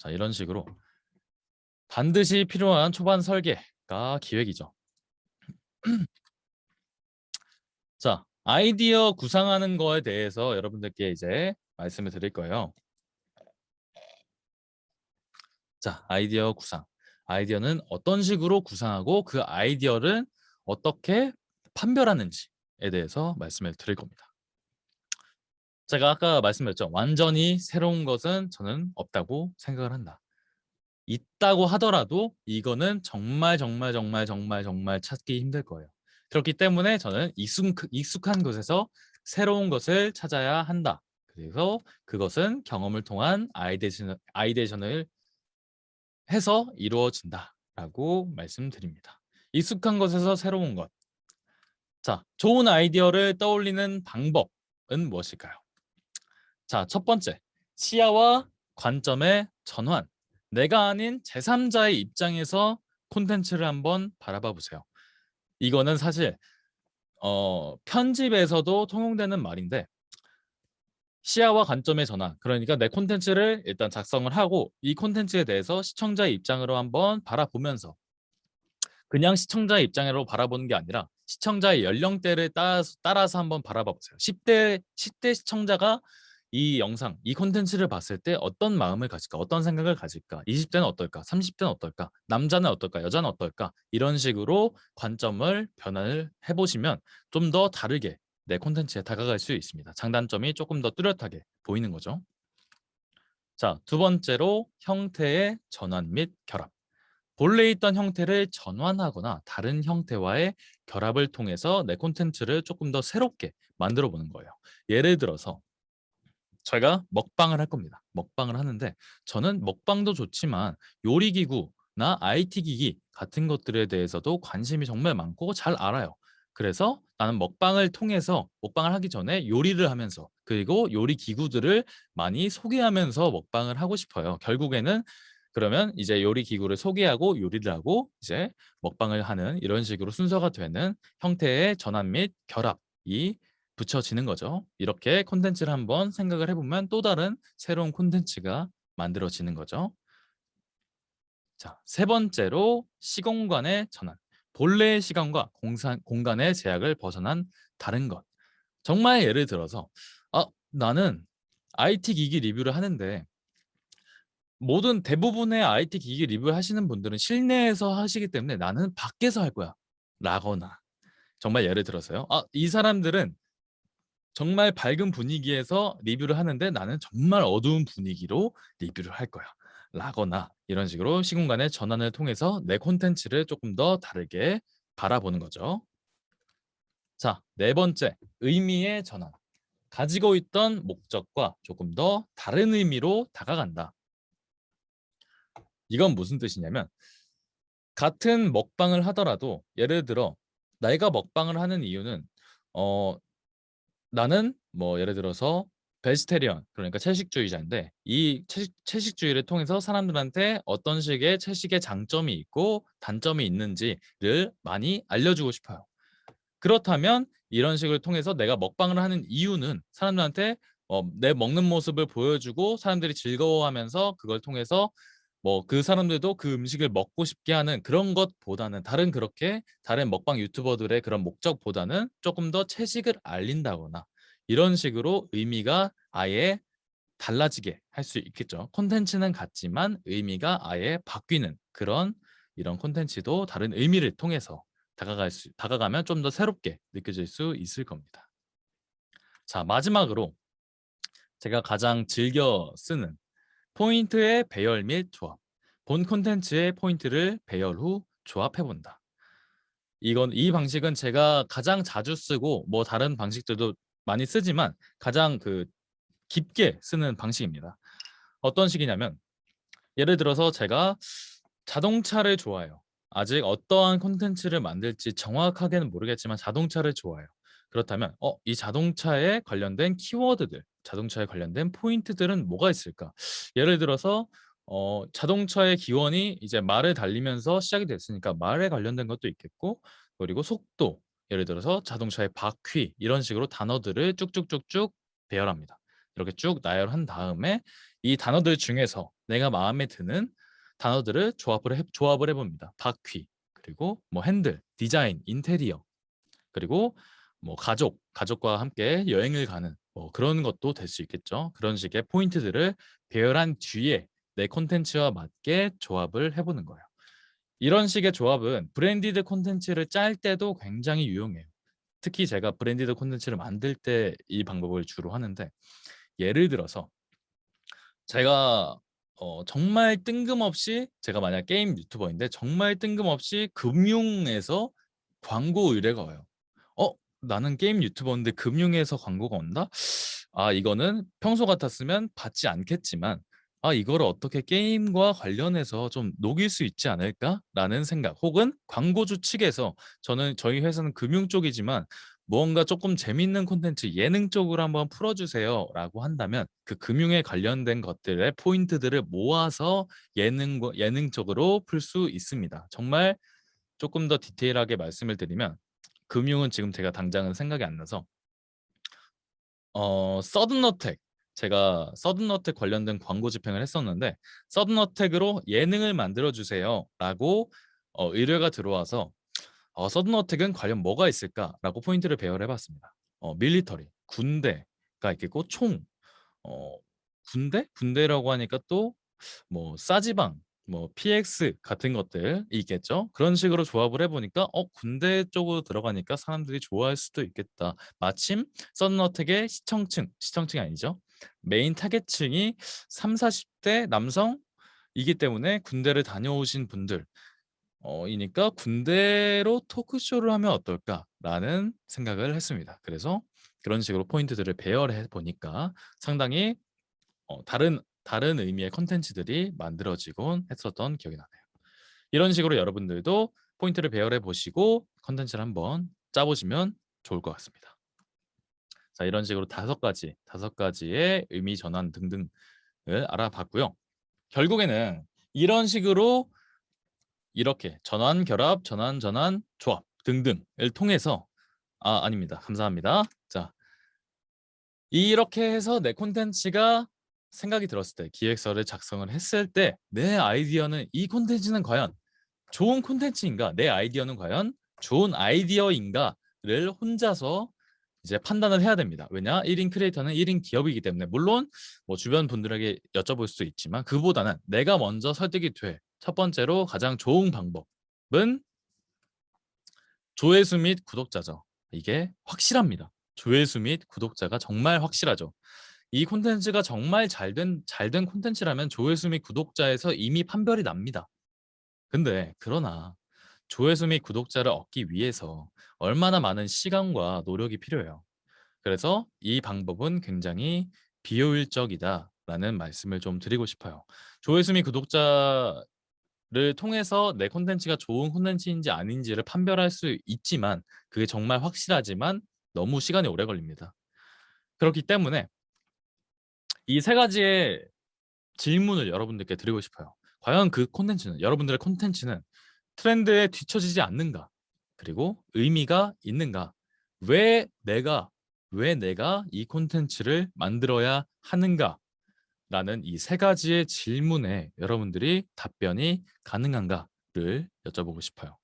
자, 이런 식으로 반드시 필요한 초반 설계가 기획이죠. 자, 아이디어 구상하는 거에 대해서 여러분들께 이제 말씀을 드릴 거예요. 자, 아이디어 구상. 아이디어는 어떤 식으로 구상하고 그 아이디어를 어떻게 판별하는지에 대해서 말씀을 드릴 겁니다. 제가 아까 말씀드렸죠. 완전히 새로운 것은 저는 없다고 생각을 한다. 있다고 하더라도 이거는 정말 정말 정말 정말 정말 찾기 힘들 거예요. 그렇기 때문에 저는 익숙한 곳에서 새로운 것을 찾아야 한다. 그래서 그것은 경험을 통한 아이데이션을 해서 이루어진다라고 말씀드립니다. 익숙한 것에서 새로운 것. 자, 좋은 아이디어를 떠올리는 방법은 무엇일까요? 자, 첫 번째, 시야와 관점의 전환. 내가 아닌 제3자의 입장에서 콘텐츠를 한번 바라봐 보세요. 이거는 사실 편집에서도 통용되는 말인데 시야와 관점의 전환. 그러니까 내 콘텐츠를 일단 작성을 하고 이 콘텐츠에 대해서 시청자의 입장으로 한번 바라보면서 그냥 시청자의 입장으로 바라보는 게 아니라 시청자의 연령대를 따라서 한번 바라봐 보세요. 10대 시청자가 이 영상, 이 콘텐츠를 봤을 때 어떤 마음을 가질까? 어떤 생각을 가질까? 20대는 어떨까? 30대는 어떨까? 남자는 어떨까? 여자는 어떨까? 이런 식으로 관점을 변화를 해보시면 좀 더 다르게 내 콘텐츠에 다가갈 수 있습니다. 장단점이 조금 더 뚜렷하게 보이는 거죠. 자, 두 번째로 형태의 전환 및 결합. 본래 있던 형태를 전환하거나 다른 형태와의 결합을 통해서 내 콘텐츠를 조금 더 새롭게 만들어 보는 거예요. 예를 들어서 제가 먹방을 할 겁니다. 먹방을 하는데 저는 먹방도 좋지만 요리기구나 IT 기기 같은 것들에 대해서도 관심이 정말 많고 잘 알아요. 그래서 나는 먹방을 통해서 먹방을 하기 전에 요리를 하면서 그리고 요리 기구들을 많이 소개하면서 먹방을 하고 싶어요. 결국에는 그러면 이제 요리 기구를 소개하고 요리를 하고 이제 먹방을 하는 이런 식으로 순서가 되는 형태의 전환 및 결합이 붙여지는 거죠. 이렇게 콘텐츠를 한번 생각을 해보면 또 다른 새로운 콘텐츠가 만들어지는 거죠. 자, 세 번째로 시공간의 전환. 본래의 시간과 공간의 제약을 벗어난 다른 것. 정말 예를 들어서 나는 IT 기기 리뷰를 하는데 모든 대부분의 IT 기기 리뷰를 하시는 분들은 실내에서 하시기 때문에 나는 밖에서 할 거야. 라거나 정말 예를 들어서요. 이 사람들은 정말 밝은 분위기에서 리뷰를 하는데 나는 정말 어두운 분위기로 리뷰를 할 거야. 라거나 이런 식으로 시공간의 전환을 통해서 내 콘텐츠를 조금 더 다르게 바라보는 거죠. 자, 네 번째, 의미의 전환. 가지고 있던 목적과 조금 더 다른 의미로 다가간다. 이건 무슨 뜻이냐면 같은 먹방을 하더라도 예를 들어 내가 먹방을 하는 이유는 어 나는 뭐 예를 들어서 베지테리언 그러니까 채식주의자인데 이 채식주의를 통해서 사람들한테 어떤 식의 채식의 장점이 있고 단점이 있는지를 많이 알려주고 싶어요. 그렇다면 이런 식을 통해서 내가 먹방을 하는 이유는 사람들한테 내 먹는 모습을 보여주고 사람들이 즐거워하면서 그걸 통해서 뭐 그 사람들도 그 음식을 먹고 싶게 하는 그런 것보다는 다른 먹방 유튜버들의 그런 목적보다는 조금 더 채식을 알린다거나 이런 식으로 의미가 아예 달라지게 할 수 있겠죠. 콘텐츠는 같지만 의미가 아예 바뀌는 그런 이런 콘텐츠도 다른 의미를 통해서 다가가면 좀 더 새롭게 느껴질 수 있을 겁니다. 자, 마지막으로 제가 가장 즐겨 쓰는 포인트의 배열 및 조합. 본 콘텐츠의 포인트를 배열 후 조합해 본다. 이 방식은 제가 가장 자주 쓰고 뭐 다른 방식들도 많이 쓰지만 가장 깊게 쓰는 방식입니다. 어떤 식이냐면 예를 들어서 제가 자동차를 좋아해요. 아직 어떠한 콘텐츠를 만들지 정확하게는 모르겠지만 자동차를 좋아해요. 그렇다면 이 자동차에 관련된 키워드들, 자동차에 관련된 포인트들은 뭐가 있을까? 예를 들어서 자동차의 기원이 이제 말을 달리면서 시작이 됐으니까 말에 관련된 것도 있겠고 그리고 속도, 예를 들어서 자동차의 바퀴 이런 식으로 단어들을 쭉쭉쭉쭉 배열합니다. 이렇게 쭉 나열한 다음에 이 단어들 중에서 내가 마음에 드는 단어들을 조합을 해봅니다. 바퀴, 그리고 뭐 핸들, 디자인, 인테리어, 그리고 뭐 가족과 함께 여행을 가는 뭐 그런 것도 될 수 있겠죠. 그런 식의 포인트들을 배열한 뒤에 내 콘텐츠와 맞게 조합을 해보는 거예요. 이런 식의 조합은 브랜디드 콘텐츠를 짤 때도 굉장히 유용해요. 특히 제가 브랜디드 콘텐츠를 만들 때 이 방법을 주로 하는데, 예를 들어서 제가 정말 뜬금없이, 제가 만약 게임 유튜버인데 정말 뜬금없이 금융에서 광고 의뢰가 와요. 어, 나는 게임 유튜버인데 금융에서 광고가 온다? 아, 이거는 평소 같았으면 받지 않겠지만, 아, 이거를 어떻게 게임과 관련해서 좀 녹일 수 있지 않을까라는 생각, 혹은 광고주 측에서, 저희 회사는 금융 쪽이지만 무언가 조금 재밌는 콘텐츠, 예능 쪽으로 한번 풀어주세요라고 한다면, 그 금융에 관련된 것들의 포인트들을 모아서 예능 쪽으로 풀 수 있습니다. 정말 조금 더 디테일하게 말씀을 드리면, 금융은 지금 제가 당장은 생각이 안 나서, 서든어택, 제가 서든어택 관련된 광고 집행을 했었는데, 서든어택으로 예능을 만들어 주세요라고 의뢰가 들어와서, 서든어택은 과연 뭐가 있을까라고 포인트를 배열해봤습니다. 밀리터리, 군대가 있겠고, 총, 어, 군대라고 하니까 또 뭐 싸지방, 뭐 PX 같은 것들이 있겠죠. 그런 식으로 조합을 해보니까 군대 쪽으로 들어가니까 사람들이 좋아할 수도 있겠다. 마침 썬너택의 시청층이 아니죠. 메인 타겟층이 3, 40대 남성이기 때문에 군대를 다녀오신 분들 이니까 군대로 토크쇼를 하면 어떨까라는 생각을 했습니다. 그래서 그런 식으로 포인트들을 배열해 보니까 상당히 다른 의미의 컨텐츠들이 만들어지곤 했었던 기억이 나네요. 이런 식으로 여러분들도 포인트를 배열해 보시고 컨텐츠를 한번 짜보시면 좋을 것 같습니다. 자, 이런 식으로 다섯 가지의 의미 전환 등등을 알아봤고요. 결국에는 이런 식으로 이렇게 전환, 결합, 전환, 조합 등등을 통해서, 아닙니다. 감사합니다. 자, 이렇게 해서 내 콘텐츠가 생각이 들었을 때, 기획서를 작성을 했을 때, 내 아이디어는, 이 콘텐츠는 과연 좋은 콘텐츠인가, 내 아이디어는 과연 좋은 아이디어인가를 혼자서 이제 판단을 해야 됩니다. 왜냐? 1인 크리에이터는 1인 기업이기 때문에. 물론 뭐 주변 분들에게 여쭤볼 수 있지만, 그보다는 내가 먼저 설득이 돼. 첫 번째로 가장 좋은 방법은 조회수 및 구독자죠. 이게 확실합니다. 조회수 및 구독자가 정말 확실하죠. 이 콘텐츠가 정말 잘된 콘텐츠라면 조회수 및 구독자에서 이미 판별이 납니다. 근데 그러나 조회수 및 구독자를 얻기 위해서 얼마나 많은 시간과 노력이 필요해요. 그래서 이 방법은 굉장히 비효율적이다라는 말씀을 좀 드리고 싶어요. 조회수 및 구독자를 통해서 내 콘텐츠가 좋은 콘텐츠인지 아닌지를 판별할 수 있지만, 그게 정말 확실하지만 너무 시간이 오래 걸립니다. 그렇기 때문에 이 세 가지의 질문을 여러분들께 드리고 싶어요. 과연 그 콘텐츠는, 여러분들의 콘텐츠는 트렌드에 뒤처지지 않는가? 그리고 의미가 있는가? 왜 내가 이 콘텐츠를 만들어야 하는가? 라는 이 세 가지의 질문에 여러분들이 답변이 가능한가를 여쭤보고 싶어요.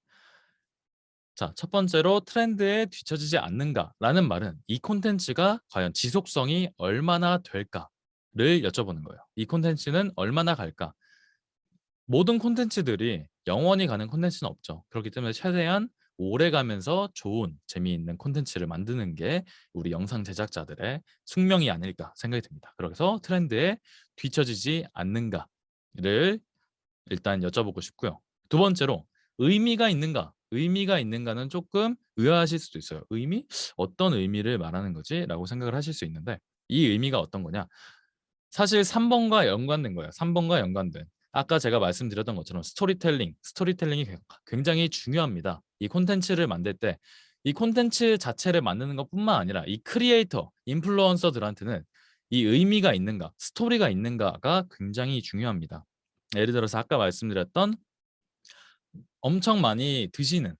자, 첫 번째로 트렌드에 뒤처지지 않는가라는 말은, 이 콘텐츠가 과연 지속성이 얼마나 될까를 여쭤보는 거예요. 이 콘텐츠는 얼마나 갈까? 모든 콘텐츠들이 영원히 가는 콘텐츠는 없죠. 그렇기 때문에 최대한 오래 가면서 좋은, 재미있는 콘텐츠를 만드는 게 우리 영상 제작자들의 숙명이 아닐까 생각이 듭니다. 그래서 트렌드에 뒤처지지 않는가를 일단 여쭤보고 싶고요. 두 번째로, 의미가 있는가? 의미가 있는가는 조금 의아하실 수도 있어요. 의미? 어떤 의미를 말하는 거지? 라고 생각을 하실 수 있는데, 이 의미가 어떤 거냐? 사실 3번과 연관된 거예요. 3번과 연관된. 아까 제가 말씀드렸던 것처럼 스토리텔링이 굉장히 중요합니다. 이 콘텐츠를 만들 때, 이 콘텐츠 자체를 만드는 것뿐만 아니라 이 크리에이터, 인플루언서들한테는 이 의미가 있는가, 스토리가 있는가가 굉장히 중요합니다. 예를 들어서 아까 말씀드렸던 엄청 많이 드시는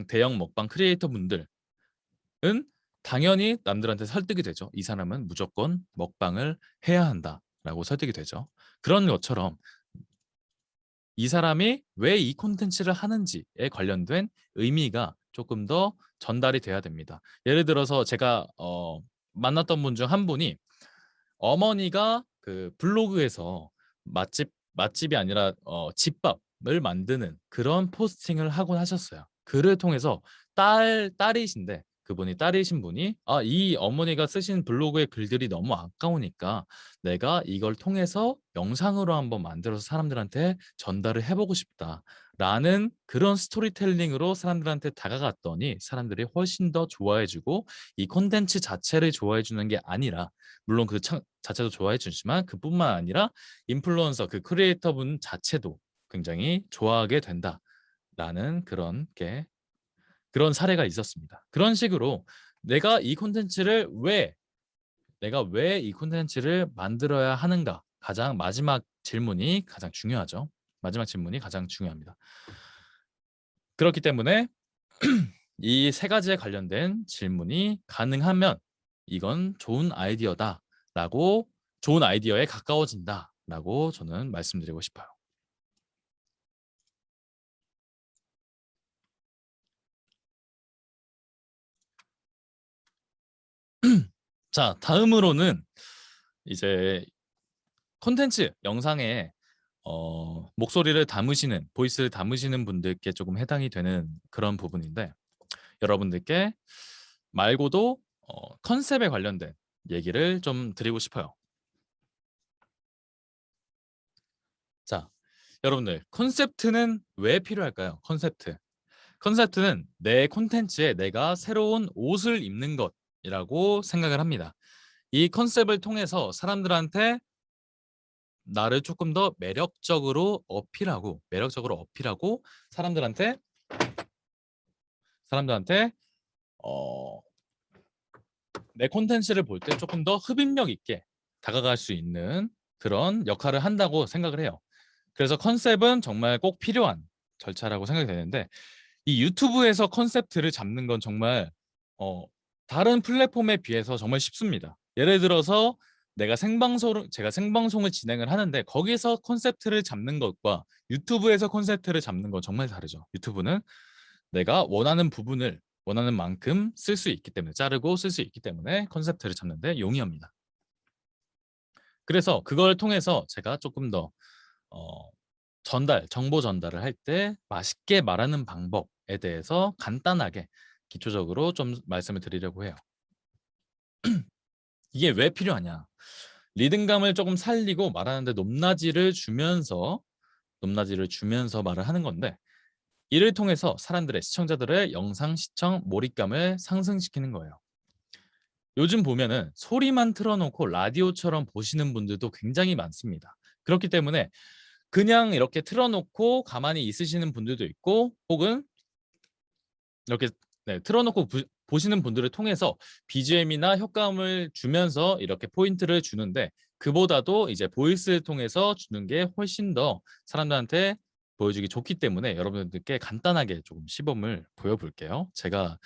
대형 먹방 크리에이터 분들은 당연히 남들한테 설득이 되죠. 이 사람은 무조건 먹방을 해야 한다라고 설득이 되죠. 그런 것처럼 이 사람이 왜 이 콘텐츠를 하는지에 관련된 의미가 조금 더 전달이 돼야 됩니다. 예를 들어서 제가 만났던 분 중 한 분이 어머니가 그 블로그에서 맛집이 아니라 집밥을 만드는 그런 포스팅을 하곤 하셨어요. 글을 통해서 딸이신데 그분이 딸이신 분이 이 어머니가 쓰신 블로그의 글들이 너무 아까우니까 내가 이걸 통해서 영상으로 한번 만들어서 사람들한테 전달을 해보고 싶다라는 그런 스토리텔링으로 사람들한테 다가갔더니 사람들이 훨씬 더 좋아해주고 이 콘텐츠 자체를 좋아해주는 게 아니라 물론 그 자체도 좋아해 주지만 그뿐만 아니라 인플루언서 그 크리에이터 분 자체도 굉장히 좋아하게 된다라는 그런 사례가 있었습니다. 그런 식으로 내가 왜 이 콘텐츠를 만들어야 하는가 가장 마지막 질문이 가장 중요하죠. 마지막 질문이 가장 중요합니다. 그렇기 때문에 이 세 가지에 관련된 질문이 가능하면 이건 좋은 아이디어다라고 좋은 아이디어에 가까워진다라고 저는 말씀드리고 싶어요. 자, 다음으로는 이제 콘텐츠 영상에 목소리를 담으시는 보이스를 담으시는 분들께 조금 해당이 되는 그런 부분인데 여러분들께 말고도 컨셉에 관련된 얘기를 좀 드리고 싶어요. 자, 여러분들 컨셉트는 왜 필요할까요? 컨셉트는 내 콘텐츠에 내가 새로운 옷을 입는 것이라고 생각을 합니다. 이 컨셉을 통해서 사람들한테 나를 조금 더 매력적으로 어필하고 사람들한테 어, 내 콘텐츠를 볼 때 조금 더 흡입력 있게 다가갈 수 있는 그런 역할을 한다고 생각을 해요. 그래서 컨셉은 정말 꼭 필요한 절차라고 생각이 되는데 이 유튜브에서 컨셉트를 잡는 건 정말 어, 다른 플랫폼에 비해서 정말 쉽습니다. 예를 들어서 제가 생방송을 진행을 하는데 거기서 컨셉트를 잡는 것과 유튜브에서 컨셉트를 잡는 건 정말 다르죠. 유튜브는 내가 원하는 부분을 원하는 만큼 쓸 수 있기 때문에 자르고 쓸 수 있기 때문에 컨셉트를 잡는데 용이합니다. 그래서 그걸 통해서 제가 조금 더 어, 정보 전달을 할 때 맛있게 말하는 방법에 대해서 간단하게 기초적으로 좀 말씀을 드리려고 해요. 이게 왜 필요하냐? 리듬감을 조금 살리고 말하는데 높낮이를 주면서 말을 하는 건데 이를 통해서 시청자들의 영상 시청 몰입감을 상승시키는 거예요. 요즘 보면은 소리만 틀어놓고 라디오처럼 보시는 분들도 굉장히 많습니다. 그렇기 때문에 그냥 이렇게 틀어놓고 가만히 있으시는 분들도 있고 혹은 이렇게 틀어놓고 보시는 분들을 통해서 BGM이나 효과음을 주면서 이렇게 포인트를 주는데 그보다도 이제 보이스를 통해서 주는 게 훨씬 더 사람들한테 보여주기 좋기 때문에 여러분들께 간단하게 조금 시범을 보여볼게요. 제가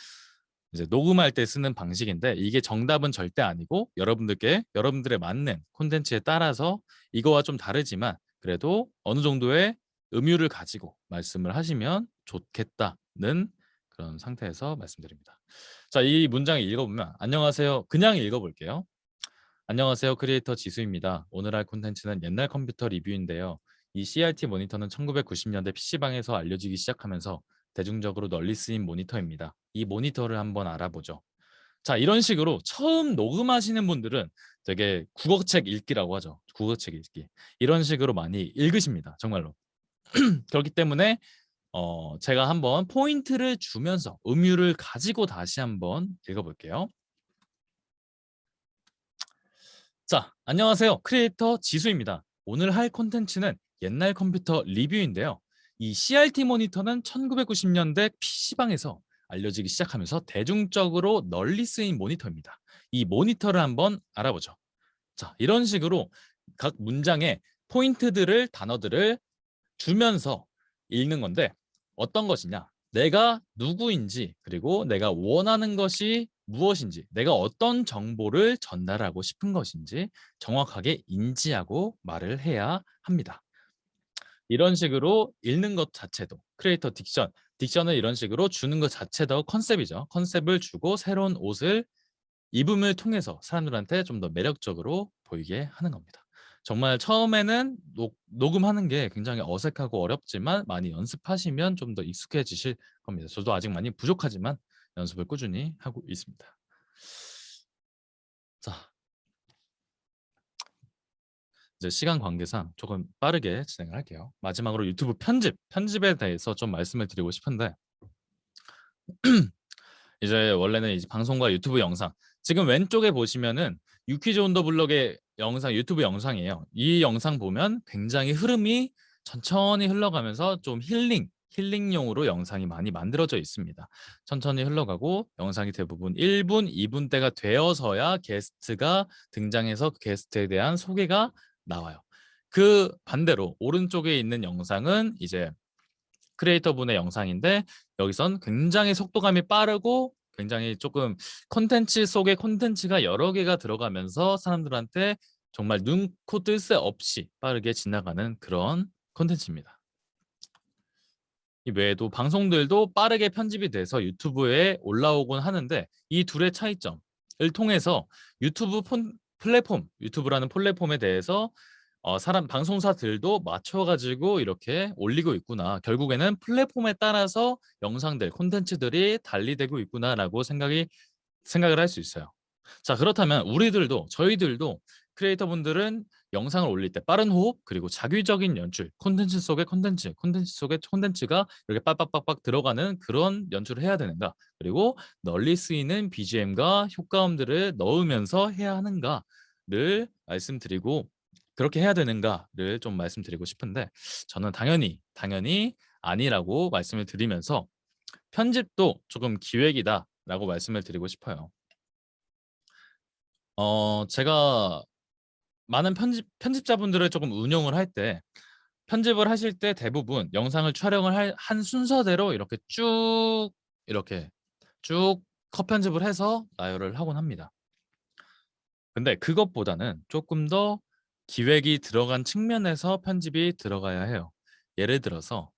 이제 녹음할 때 쓰는 방식인데 이게 정답은 절대 아니고 여러분들의 맞는 콘텐츠에 따라서 이거와 좀 다르지만 그래도 어느 정도의 음유를 가지고 말씀을 하시면 좋겠다는 그런 상태에서 말씀드립니다. 자, 이 문장을 읽어보면 안녕하세요. 그냥 읽어볼게요. 안녕하세요. 크리에이터 지수입니다. 오늘 할 콘텐츠는 옛날 컴퓨터 리뷰인데요. 이 CRT 모니터는 1990년대 PC방에서 알려지기 시작하면서 대중적으로 널리 쓰인 모니터입니다. 이 모니터를 한번 알아보죠. 자, 이런 식으로 처음 녹음하시는 분들은 되게 국어책 읽기라고 하죠. 국어책 읽기. 이런 식으로 많이 읽으십니다. 정말로. 그렇기 때문에 제가 한번 포인트를 주면서 음유를 가지고 다시 한번 읽어볼게요. 자, 안녕하세요. 크리에이터 지수입니다. 오늘 할 콘텐츠는 옛날 컴퓨터 리뷰인데요. 이 CRT 모니터는 1990년대 PC방에서 알려지기 시작하면서 대중적으로 널리 쓰인 모니터입니다. 이 모니터를 한번 알아보죠. 자, 이런 식으로 각 문장에 단어들을 주면서 읽는 건데 어떤 것이냐? 내가 누구인지 그리고 내가 원하는 것이 무엇인지 내가 어떤 정보를 전달하고 싶은 것인지 정확하게 인지하고 말을 해야 합니다. 이런 식으로 읽는 것 자체도 크리에이터 딕션을 이런 식으로 주는 것 자체도 컨셉이죠. 컨셉을 주고 새로운 옷을 입음을 통해서 사람들한테 좀 더 매력적으로 보이게 하는 겁니다. 정말 처음에는 녹음하는 게 굉장히 어색하고 어렵지만 많이 연습하시면 좀 더 익숙해지실 겁니다. 저도 아직 많이 부족하지만 연습을 꾸준히 하고 있습니다. 자, 이제 시간 관계상 조금 빠르게 진행을 할게요. 마지막으로 유튜브 편집에 대해서 좀 말씀을 드리고 싶은데 이제 원래는 이제 방송과 유튜브 영상 지금 왼쪽에 보시면은 유퀴즈 온 더 블럭의 영상 유튜브 영상이에요. 이 영상 보면 굉장히 흐름이 천천히 흘러가면서 좀 힐링용으로 영상이 많이 만들어져 있습니다. 천천히 흘러가고 영상이 대부분 1분, 2분대가 되어서야 게스트가 등장해서 그 게스트에 대한 소개가 나와요. 그 반대로 오른쪽에 있는 영상은 이제 크리에이터 분의 영상인데 여기선 굉장히 속도감이 빠르고 굉장히 조금 콘텐츠 속에 콘텐츠가 여러 개가 들어가면서 사람들한테 정말 눈코 뜰 새 없이 빠르게 지나가는 그런 콘텐츠입니다. 이 외에도 방송들도 빠르게 편집이 돼서 유튜브에 올라오곤 하는데 이 둘의 차이점을 통해서 유튜브라는 플랫폼에 대해서 방송사들도 맞춰가지고 이렇게 올리고 있구나. 결국에는 플랫폼에 따라서 영상들, 콘텐츠들이 달리되고 있구나라고 생각을 할 수 있어요. 자, 그렇다면 저희들도 크리에이터분들은 영상을 올릴 때 빠른 호흡, 그리고 자기적인 연출, 콘텐츠 속에 콘텐츠가 이렇게 빡빡빡빡 들어가는 그런 연출을 해야 되는가? 그리고 널리 쓰이는 BGM과 효과음들을 넣으면서 해야 하는가를 말씀드리고 그렇게 해야 되는가를 좀 말씀드리고 싶은데 저는 당연히 아니라고 말씀을 드리면서 편집도 조금 기획이다라고 말씀을 드리고 싶어요. 제가 많은 편집자분들을 조금 운용을 할 때 편집을 하실 때 대부분 영상을 촬영을 한 순서대로 이렇게 쭉 컷 편집을 해서 나열을 하곤 합니다. 근데 그것보다는 조금 더 기획이 들어간 측면에서 편집이 들어가야 해요. 예를 들어서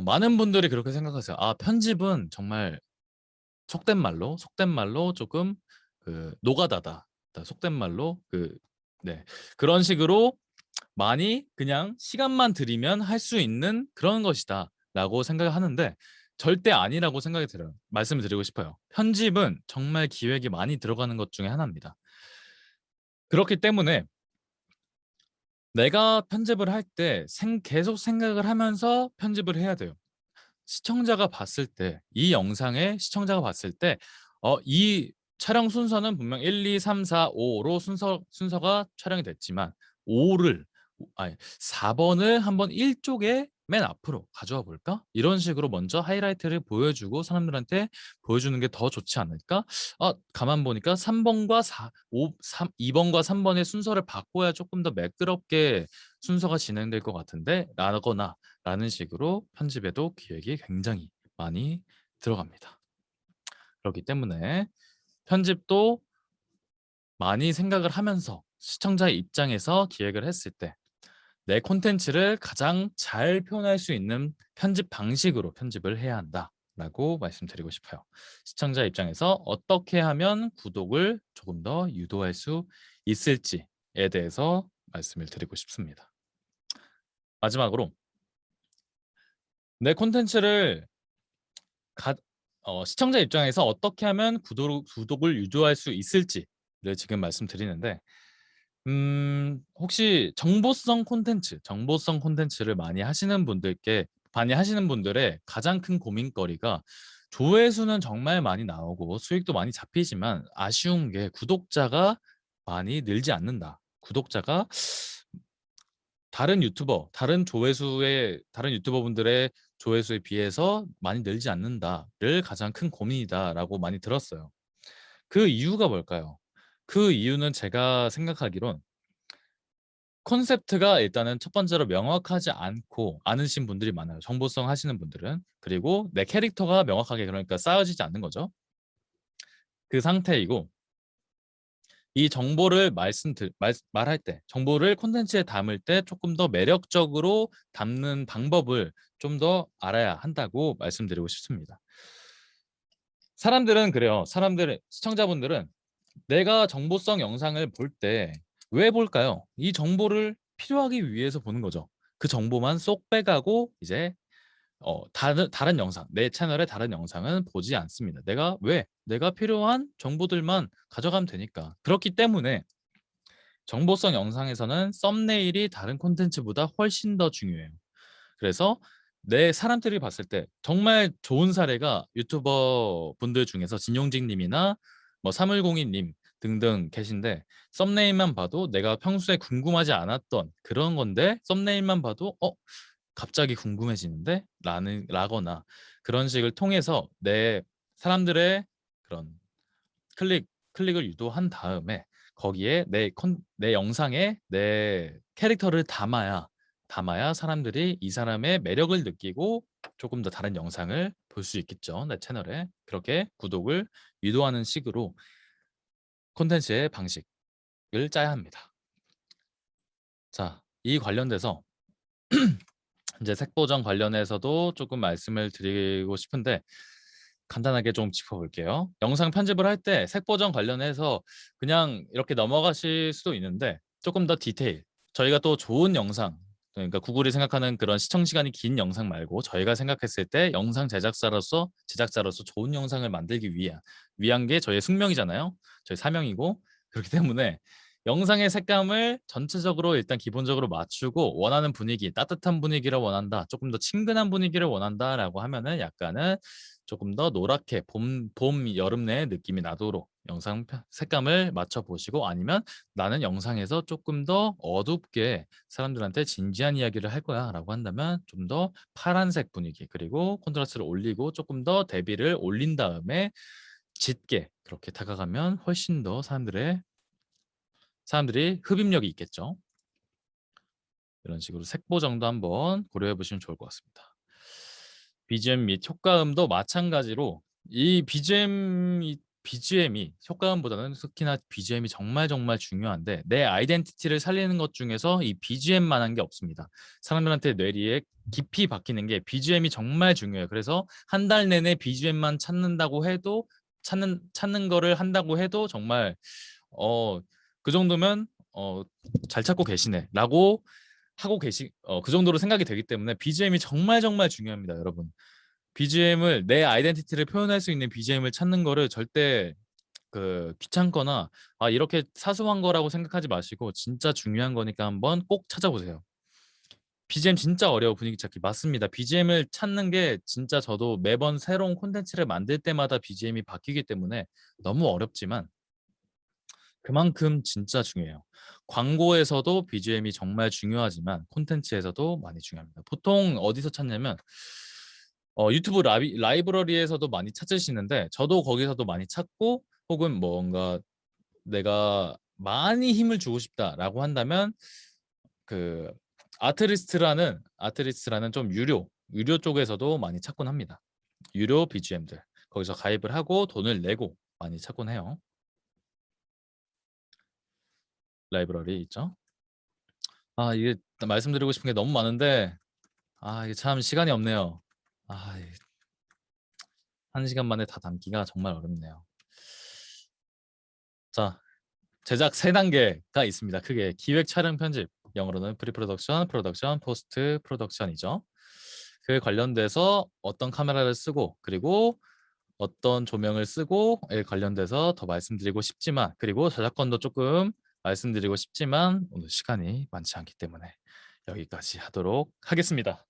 많은 분들이 그렇게 생각하세요. 아, 편집은 정말 속된 말로 조금 그 노가다다. 속된 말로 네. 그런 식으로 많이 그냥 시간만 들이면 할 수 있는 그런 것이다라고 생각을 하는데 절대 아니라고 생각이 들어요. 말씀을 드리고 싶어요. 편집은 정말 기획이 많이 들어가는 것 중에 하나입니다. 그렇기 때문에 내가 편집을 할 때 계속 생각을 하면서 편집을 해야 돼요. 이 영상에 시청자가 봤을 때, 이 촬영 순서는 분명 1, 2, 3, 4, 5로 순서가 촬영이 됐지만, 4번을 한번 1쪽에 맨 앞으로 가져와 볼까? 이런 식으로 먼저 하이라이트를 보여주고 사람들한테 보여주는 게 더 좋지 않을까? 가만 보니까 2번과 3번의 순서를 바꿔야 조금 더 매끄럽게 순서가 진행될 것 같은데? 라는 식으로 편집에도 기획이 굉장히 많이 들어갑니다. 그렇기 때문에 편집도 많이 생각을 하면서 시청자의 입장에서 기획을 했을 때 내 콘텐츠를 가장 잘 표현할 수 있는 편집 방식으로 편집을 해야 한다라고 말씀드리고 싶어요. 시청자 입장에서 어떻게 하면 구독을 조금 더 유도할 수 있을지에 대해서 말씀을 드리고 싶습니다. 마지막으로 내 콘텐츠를 시청자 입장에서 어떻게 하면 구독을 유도할 수 있을지를 지금 말씀드리는데 혹시 정보성 콘텐츠를 많이 하시는 분들의 가장 큰 고민거리가 조회수는 정말 많이 나오고 수익도 많이 잡히지만 아쉬운 게 구독자가 많이 늘지 않는다. 구독자가 다른 유튜버분들의 조회수에 비해서 많이 늘지 않는다를 가장 큰 고민이다라고 많이 들었어요. 그 이유가 뭘까요? 그 이유는 제가 생각하기론 콘셉트가 일단은 첫 번째로 명확하지 않고 않으신 분들이 많아요. 정보성 하시는 분들은. 그리고 내 캐릭터가 명확하게 그러니까 쌓여지지 않는 거죠. 그 상태이고 이 정보를 말할 때 정보를 콘텐츠에 담을 때 조금 더 매력적으로 담는 방법을 좀 더 알아야 한다고 말씀드리고 싶습니다. 사람들은 그래요. 시청자분들은 내가 정보성 영상을 볼 때 왜 볼까요? 이 정보를 필요하기 위해서 보는 거죠. 그 정보만 쏙 빼가고 이제 다른 영상, 내 채널의 다른 영상은 보지 않습니다. 내가 필요한 정보들만 가져가면 되니까. 그렇기 때문에 정보성 영상에서는 썸네일이 다른 콘텐츠보다 훨씬 더 중요해요. 그래서 내 사람들이 봤을 때 정말 좋은 사례가 유튜버 분들 중에서 진용직 님이나 뭐 3102님 등등 계신데 썸네일만 봐도 내가 평소에 궁금하지 않았던 그런 건데 썸네일만 봐도 갑자기 궁금해지는데? 라거나 그런 식을 통해서 내 사람들의 그런 클릭을 유도한 다음에 거기에 내 영상에 내 캐릭터를 담아야 사람들이 이 사람의 매력을 느끼고 조금 더 다른 영상을 볼 수 있겠죠. 내 채널에. 그렇게 구독을 유도하는 식으로 콘텐츠의 방식을 짜야 합니다. 자, 이 관련돼서 이제 색보정 관련해서도 조금 말씀을 드리고 싶은데 간단하게 좀 짚어볼게요. 영상 편집을 할 때 색보정 관련해서 그냥 이렇게 넘어가실 수도 있는데 조금 더 디테일. 저희가 또 좋은 영상, 그러니까 구글이 생각하는 그런 시청 시간이 긴 영상 말고 저희가 생각했을 때 영상 제작자로서 좋은 영상을 만들기 위한 게 저희의 숙명이잖아요. 저희 사명이고 그렇기 때문에 영상의 색감을 전체적으로 일단 기본적으로 맞추고 원하는 분위기, 따뜻한 분위기를 원한다. 조금 더 친근한 분위기를 원한다라고 하면은 약간은 조금 더 노랗게 여름 내 느낌이 나도록 영상 색감을 맞춰 보시고 아니면 나는 영상에서 조금 더 어둡게 사람들한테 진지한 이야기를 할 거야 라고 한다면 좀 더 파란색 분위기 그리고 콘트라스트를 올리고 조금 더 대비를 올린 다음에 짙게 그렇게 다가가면 훨씬 더 사람들이 흡입력이 있겠죠. 이런 식으로 색보정도 한번 고려해 보시면 좋을 것 같습니다. BGM 및 효과음도 마찬가지로 이 BGM이 효과음보다는 특히나 BGM이 정말 정말 중요한데 내 아이덴티티를 살리는 것 중에서 이 BGM만한 게 없습니다. 사람들한테 뇌리에 깊이 박히는 게 BGM이 정말 중요해요. 그래서 한 달 내내 BGM만 찾는 거를 한다고 해도 정말 그 정도면 잘 찾고 계시네라고 그 정도로 생각이 되기 때문에 BGM이 정말 정말 중요합니다, 여러분. BGM을 내 아이덴티티를 표현할 수 있는 BGM을 찾는 거를 절대 귀찮거나 이렇게 사소한 거라고 생각하지 마시고 진짜 중요한 거니까 한번 꼭 찾아보세요. BGM 진짜 어려워 분위기 찾기. 맞습니다. BGM을 찾는 게 진짜 저도 매번 새로운 콘텐츠를 만들 때마다 BGM이 바뀌기 때문에 너무 어렵지만 그만큼 진짜 중요해요. 광고에서도 BGM이 정말 중요하지만 콘텐츠에서도 많이 중요합니다. 보통 어디서 찾냐면 유튜브 라이브러리에서도 많이 찾으시는데 저도 거기서도 많이 찾고 혹은 뭔가 내가 많이 힘을 주고 싶다라고 한다면 그 아트리스트라는 좀 유료 쪽에서도 많이 찾곤 합니다. 유료 BGM들 거기서 가입을 하고 돈을 내고 많이 찾곤 해요. 라이브러리 있죠. 이게 말씀드리고 싶은 게 너무 많은데 이게 참 시간이 없네요. 이게 1시간 만에 다 담기가 정말 어렵네요. 자, 제작 3단계가 있습니다. 크게 기획, 촬영, 편집. 영어로는 프리 프로덕션, 프로덕션, 포스트 프로덕션이죠. 그 관련돼서 어떤 카메라를 쓰고 그리고 어떤 조명을 쓰고에 관련돼서 더 말씀드리고 싶지만 그리고 저작권도 조금 말씀드리고 싶지만 오늘 시간이 많지 않기 때문에 여기까지 하도록 하겠습니다.